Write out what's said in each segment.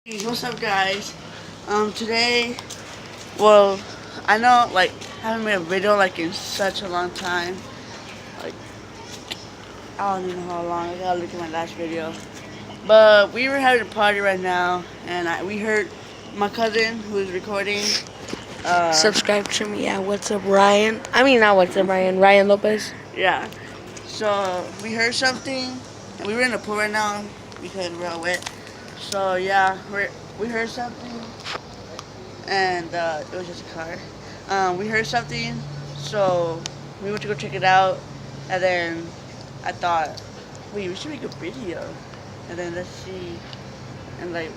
Hey, what's up, guys? Today, well, I know, like, I haven't made a video, like, in such a long time. Like, I don't even know how long. I gotta look at my last video. But we were having a party right now, and we heard my cousin, who was recording, Subscribe to me at What's Up Ryan. I mean, not What's Up Ryan, Ryan Lopez. yeah. So, we heard something, and we were in the pool right now because we're all wet. So, yeah, we heard something, and it was just a car. We heard something, so we went to go check it out, and then I thought, wait, we should make a video, and then let's see, and like,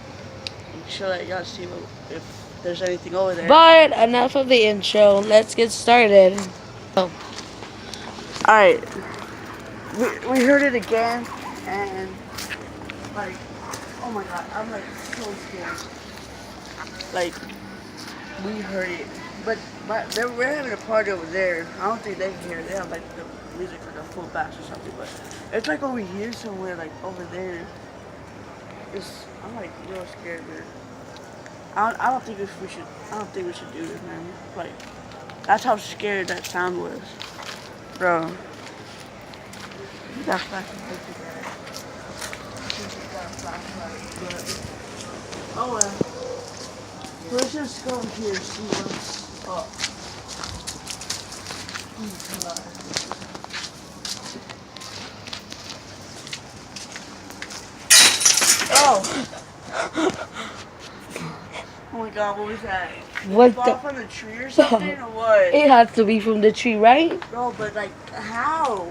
show that y'all see if there's anything over there. But enough of the intro. Let's get started. Oh, Alright, we heard it again, and like, oh my god, I'm like so scared. Like, we heard it. But we're having a party over there. I don't think they can hear it. They have like the music like a full bass or something. But it's like over here somewhere, like over there. I'm like real scared, man. I don't think we should. I don't think we should do this, man. Like that's how scared that sound was, bro. You got flashlight. Oh well. Let's just go here and see what's up. Oh! Oh my god, what was that? what Fall the? from the tree or something, or what? It has to be from the tree, right? Bro, but like, how?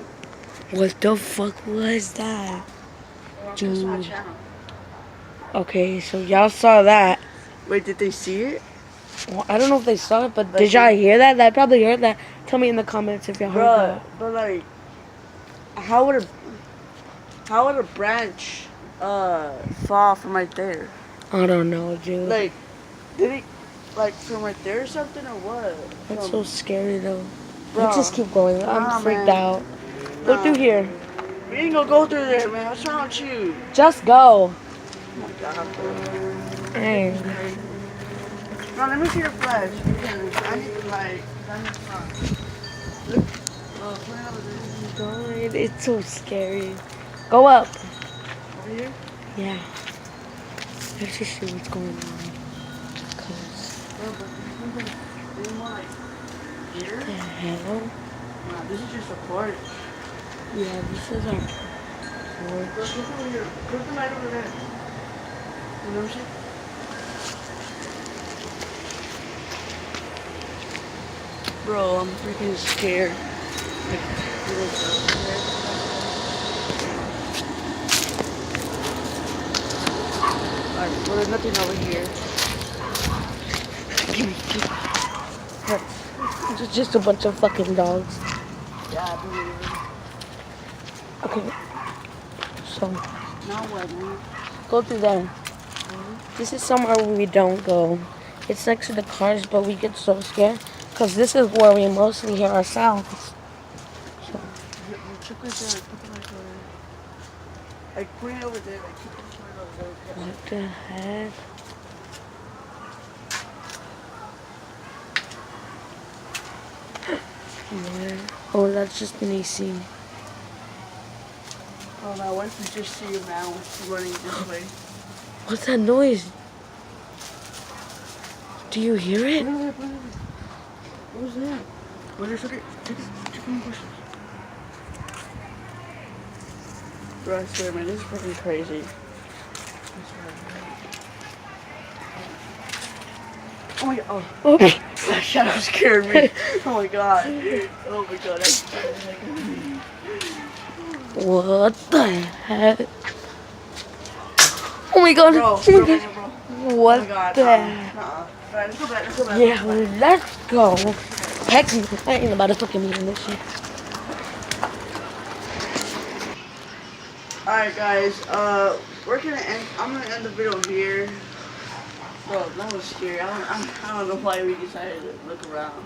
What the fuck was that? That's my Dude. channel. Okay, so y'all saw that. Wait, did they see it? Well, I don't know if they saw it, but did y'all hear that? I probably heard that. Tell me in the comments if y'all heard that. But like, how would a branch fall from right there? I don't know, dude. Like, did it like from right there or something or what? That's so scary though. Bro. Let's just keep going. Nah, I'm freaked man. out. Go Nah. through here. We ain't gonna go through there, man. What's wrong with you? Just go. Oh my god, bro. Hey. No, let me see your flash because I need to like, I need to look. Put it over there. God, it's so scary. Go up. Over here? Yeah. Let's just see what's going on. Cause Bro, but this is more like here? the hell? Nah, this is just a porch. Yeah, this is our Bro, porch. look over here. Put the light over there. You know what I'm saying? Bro, I'm freaking scared. Alright, well, there's nothing over here. It's just a bunch of fucking dogs. Yeah, I believe it. Okay. So Now what, man? go through there. This is somewhere we don't go. It's next to the cars, but we get so scared because this is where we mostly hear ourselves. So Check right there. Put the light over there. Like, put it over there. Like, keep this light over there. what the heck? Where? Oh, that's just an AC. Oh, my wife can just see you now running this way. What's that noise? Do you hear it? What was that? What is it? Check the bushes. Bro, I swear, man, this is fucking crazy. Oh my god. Oh. Oh. That shadow scared me. Oh my god. Oh my god. That scared me. What the heck? Oh my god. Bro, Oh my god. bro. What Oh my god. the Alright, let's go back. Let's go back. Yeah, let's go. Heck, I ain't about to fucking be in this shit. Alright, guys. We're gonna end. I'm gonna end the video here. Bro, that was scary. I don't know why we decided to look around.